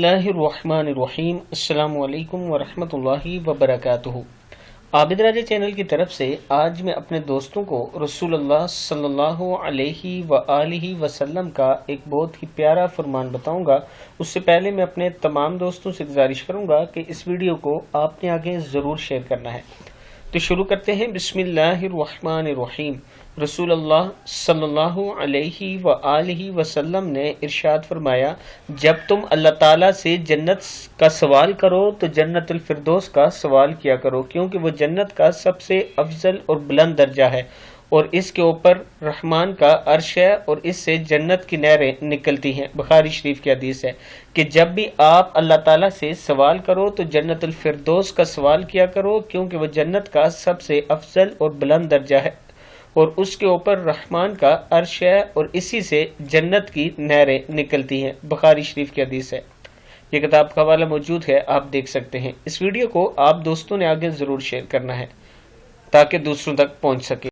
बिस्मिल्लाहिर्रहमानिर्रहीम। अस्सलाम वालेकुम वरहमतुल्लाहि वबरकातुहू। आबिद राजा चैनल की तरफ से आज मैं अपने दोस्तों को रसूलुल्लाह सल्लल्लाहु अलैहि व आलिहि वसल्लम का एक बहुत ही प्यारा फरमान बताऊंगा। उससे पहले मैं अपने तमाम दोस्तों से गुजारिश करूंगा कि इस वीडियो को आपने आगे ज़रूर शेयर करना है। तो शुरू करते हैं। बिस्मिल्लाहिर्रहमानिर्रहीम। रसूलुल्लाह सल्लल्लाहु अलैहि व आलिहि वसल्लम ने इरशाद फरमाया, जब तुम अल्लाह ताला से जन्नत का सवाल करो तो जन्नतुल फिरदौस का सवाल किया करो, क्योंकि वो जन्नत का सबसे अफजल और बुलंद दर्जा है और इसके ऊपर रहमान का अर्श है और इससे जन्नत की नहरें निकलती हैं। बुखारी शरीफ की हदीस है कि जब भी आप अल्लाह ताला से सवाल करो तो जन्नतुल फिरदौस का सवाल किया करो, क्योंकि वह जन्नत का सबसे अफजल और बुलंद दर्जा है और उसके ऊपर रहमान का अर्श है और इसी से जन्नत की नहरें निकलती हैं। बुखारी शरीफ की हदीस है। ये किताब का हवाला मौजूद है, आप देख सकते हैं। इस वीडियो को आप दोस्तों ने आगे ज़रूर शेयर करना है ताकि दूसरों तक पहुंच सके।